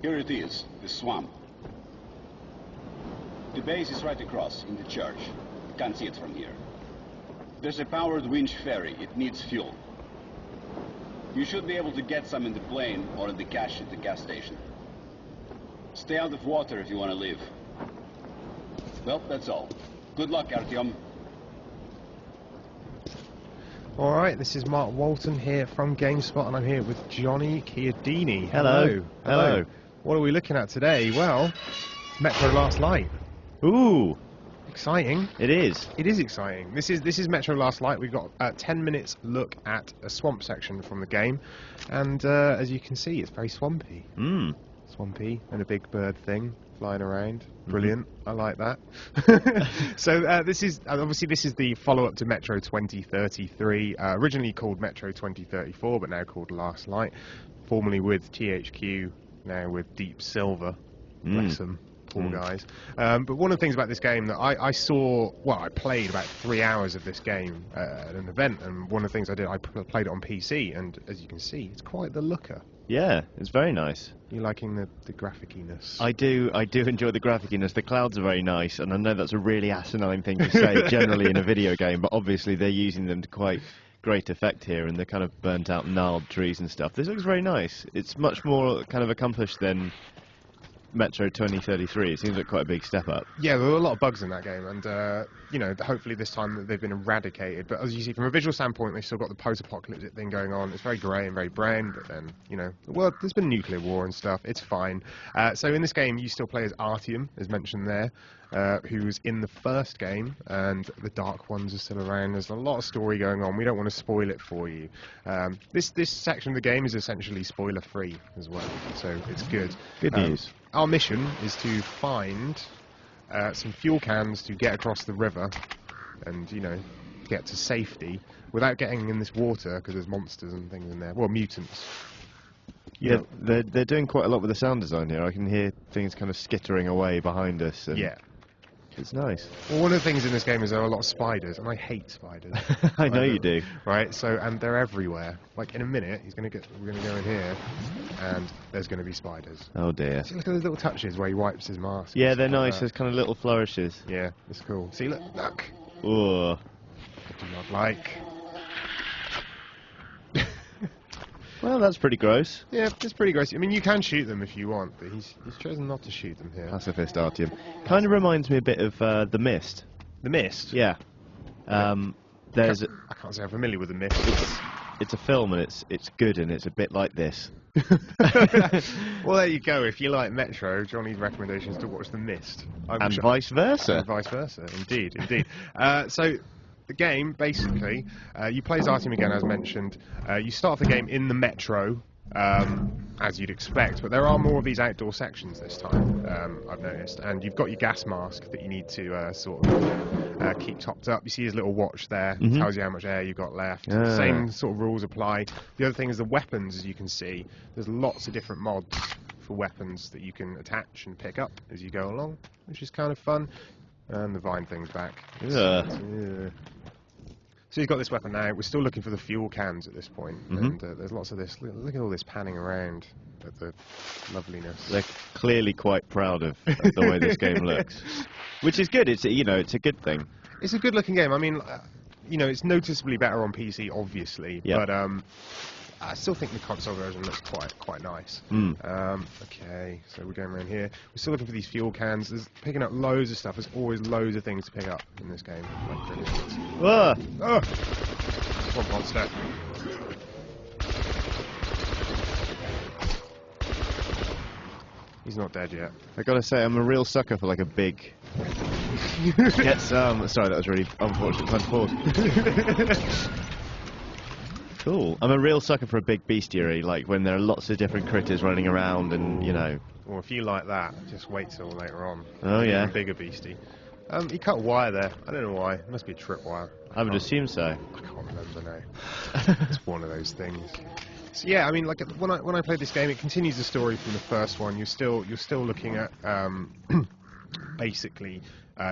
Here it is, the swamp. The base is right across, in the church. Can't see it from here. There's a powered winch ferry. It needs fuel. You should be able to get some in the plane or in the cache at the gas station. Stay out of water if you want to live. Well, that's all. Good luck, Artyom. Alright, this is Mark Walton here from GameSpot, and I'm here with Johnny Chiodini. Hello. Hello. What are we looking at today? Well, it's Metro Last Light. Ooh, Exciting. it is. It is exciting. This is Metro Last Light. We've got a 10 minutes look at a swamp section from the game, and as you can see, it's very swampy. Swampy, and a big bird thing flying around. Brilliant. I like that. So this is obviously the follow-up to Metro 2033, originally called Metro 2034, but now called Last Light, formerly with THQ, now with Deep Silver. Bless them. Poor guys. But one of the things about this game that I saw, well, I played about 3 hours of this game at an event, and one of the things I did, I played it on PC, and as you can see, it's quite the looker. Yeah, it's very nice. You liking the graphiciness? I do enjoy the graphiciness. The clouds are very nice, and I know that's a really asinine thing to say generally in a video game, but obviously they're using them to quite great effect here, and the kind of burnt out gnarled trees and stuff. This looks very nice. It's much more kind of accomplished than Metro 2033. It seems like quite a big step up. Yeah, there were a lot of bugs in that game, and you know, hopefully this time they've been eradicated. But as you see, from a visual standpoint, they've still got the post-apocalyptic thing going on. It's very grey and very brown, but then, you know, well, there's been nuclear war and stuff. It's fine. So in this game, you still play as Artyom, as mentioned there, who was in the first game, and the Dark Ones are still around. There's a lot of story going on. We don't want to spoil it for you. This section of the game is essentially spoiler-free as well, so it's good. Good news. Our mission is to find some fuel cans to get across the river and, you know, get to safety without getting in this water, because there's monsters and things in there. Well, mutants. Yeah, they're doing quite a lot with the sound design here. I can hear things kind of skittering away behind us. And yeah. It's nice. Well, one of the things in this game is there are a lot of spiders, and I hate spiders. I know you do. Right, so, and they're everywhere. Like, in a minute, we're going to go in here, and there's going to be spiders. Oh dear. See, look at those little touches where he wipes his mask. Yeah, they're nice. There's kind of little flourishes. Yeah, it's cool. See, look. Ooh. I do not like. Well, that's pretty gross. Yeah, it's pretty gross. I mean, you can shoot them if you want, but he's chosen not to shoot them here. Pacifist Artyom. Kind of reminds me a bit of The Mist. The Mist? Yeah. There's. I can't say I'm familiar with The Mist. It's a film, and it's good, and it's a bit like this. Well, there you go. If you like Metro, Johnny's recommendation is to watch The Mist. And vice versa. And vice versa, indeed, indeed. So, the game, basically, you play as Artyom again, as mentioned. You start the game in the Metro, as you'd expect, but there are more of these outdoor sections this time, I've noticed. And you've got your gas mask that you need to sort of keep topped up. You see his little watch there, tells you how much air you've got left. Same sort of rules apply. The other thing is the weapons, as you can see. There's lots of different mods for weapons that you can attach and pick up as you go along, which is kind of fun. And the vine thing's back. Yeah. So you've got this weapon now. We're still looking for the fuel cans at this point, and there's lots of this. Look at all this panning around at the loveliness. They're clearly quite proud of the way this game looks, which is good. It's it's a good thing. It's a good-looking game. I mean, you know, it's noticeably better on PC, obviously, but I still think the console version looks quite nice. Okay, so we're going around here. We're still looking for these fuel cans. There's picking up loads of stuff. There's always loads of things to pick up in this game. Like brilliant. Oh! Swamp monster. He's not dead yet. I gotta say, I'm a real sucker for like a big. Get some. Sorry, that was really unfortunate. Time to pause. Cool. I'm a real sucker for a big bestiary, like when there are lots of different critters running around and, you know... Well, if you like that, just wait till later on. Oh, yeah. A bigger beastie. He cut a wire there. I don't know why. It must be a tripwire. I would assume so. I can't remember now. It's one of those things. So, yeah, I mean, like when I played this game, it continues the story from the first one. You're still looking at basically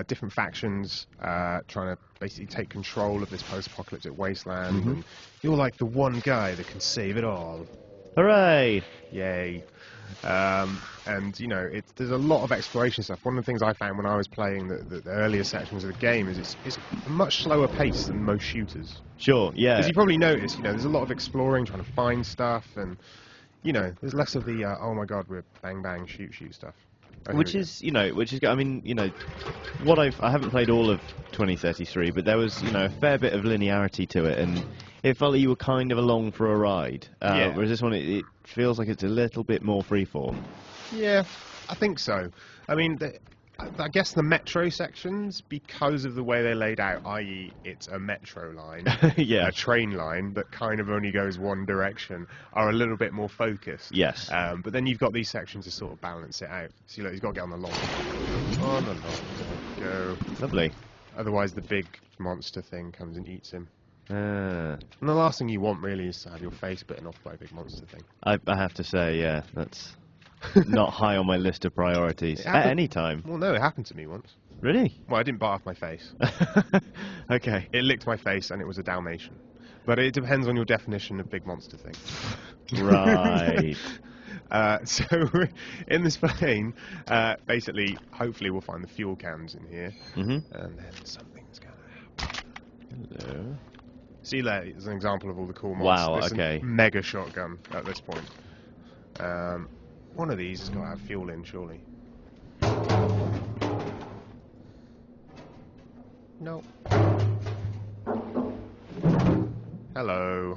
different factions trying to basically take control of this post-apocalyptic wasteland, and you're like the one guy that can save it all. Hooray! Yay. And you know, there's a lot of exploration stuff. One of the things I found when I was playing the earlier sections of the game is it's a much slower pace than most shooters. Sure, yeah. As you probably noticed, you know, there's a lot of exploring, trying to find stuff, and you know, there's less of the oh my god, we're bang bang shoot stuff. Which is good. I mean, you know, I haven't played all of 2033, but there was, you know, a fair bit of linearity to it, and it felt like you were kind of along for a ride. Yeah. Whereas this one, it feels like it's a little bit more freeform. Yeah, I think so. I mean, I guess the metro sections, because of the way they're laid out, i.e. it's a metro line, Yeah. a train line that kind of only goes one direction, are a little bit more focused. Yes. But then you've got these sections to sort of balance it out. So he's got to get on the long. On the long. Go. Lovely. Otherwise the big monster thing comes and eats him. Uh, And the last thing you want really is to have your face bitten off by a big monster thing. I have to say, yeah, that's not high on my list of priorities It at happened- any time. Well, no, it happened to me once. Really? Well, I didn't bite off my face. Okay. It licked my face and it was a Dalmatian. But it depends on your definition of big monster thing. Right. So, in this plane, basically, hopefully we'll find the fuel cans in here. Mhm. And then something's going to happen. Hello. See there, it's an example of all the cool mods. Wow, There's okay. a mega shotgun at this point. One of these has got to have fuel in, surely. No. Hello.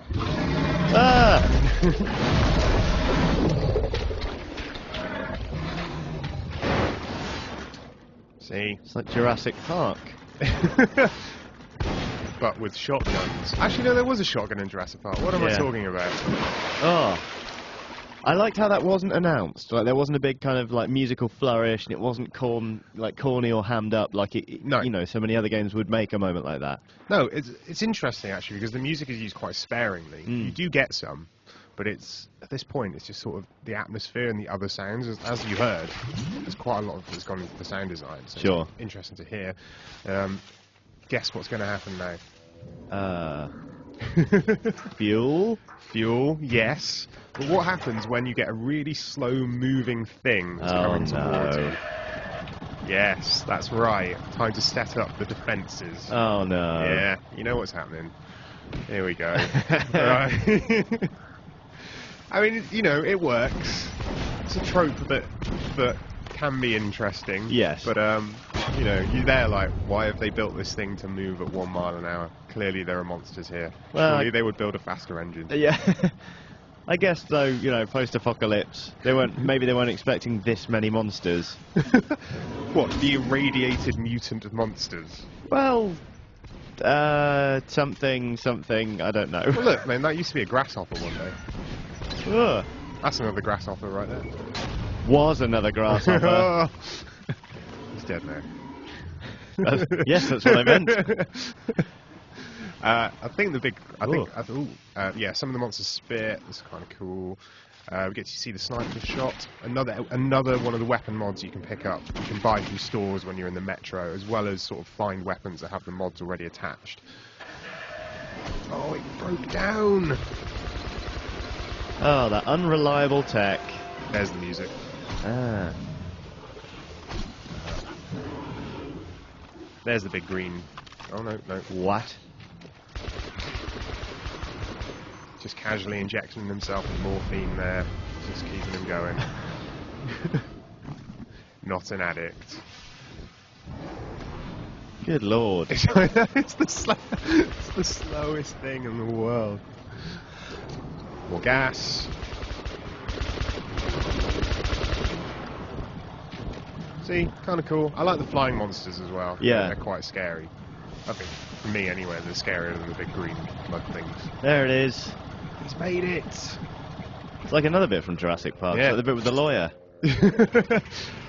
Ah! See? It's like Jurassic Park. But with shotguns. Actually, no, there was a shotgun in Jurassic Park. What am I Yeah. talking about? Oh. I liked how that wasn't announced. Like there wasn't a big kind of like musical flourish, and it wasn't corny or hammed up like No. you know, so many other games would make a moment like that. No, it's interesting actually because the music is used quite sparingly. You do get some, but it's at this point it's just sort of the atmosphere and the other sounds. As you heard, there's quite a lot of that's gone into the sound design. So Sure. It's interesting to hear. Guess what's going to happen now? Fuel? Fuel, yes. But what happens when you get a really slow-moving thing that's Oh coming towards no. you? Yes, that's right. Time to set up the defences. Oh no. Yeah, you know what's happening. Here we go. Right. I mean, you know, it works. It's a trope that can be interesting. Yes. But you know, you're there like, why have they built this thing to move at 1 mile an hour? Clearly, there are monsters here. Well, Surely they would build a faster engine. Yeah. I guess though, you know, post-apocalypse, maybe they weren't expecting this many monsters. What? The irradiated mutant monsters? Well, something, I don't know. Well, look, man, that used to be a grasshopper one day. Ugh. That's another grasshopper right there. Was another grasshopper. He's dead now. Yes, that's what I meant. I think yeah, some of the monsters spit. That's kind of cool. We get to see the sniper shot. Another one of the weapon mods you can pick up. You can buy from stores when you're in the metro, as well as sort of find weapons that have the mods already attached. Oh, it broke down. Oh, that unreliable tech. There's the music. Ah. There's the big green. Oh no. What? Just casually injecting himself with morphine there, just keeping him going. Not an addict. Good lord. It's the slowest thing in the world. More gas. See, kind of cool. I like the flying monsters as well. Yeah. They're quite scary. I think, for me anyway, they're scarier than the big green mud things. There it is. He's made it! It's like another bit from Jurassic Park. Yeah. It's like the bit with the lawyer.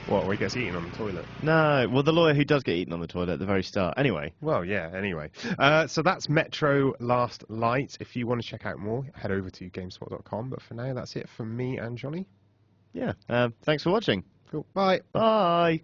What, where he gets eaten on the toilet? No, well, the lawyer who does get eaten on the toilet at the very start. Anyway. Well, yeah, anyway. So that's Metro Last Light. If you want to check out more, head over to GameSpot.com. But for now, that's it from me and Johnny. Yeah. Thanks for watching. Cool. Bye. Bye.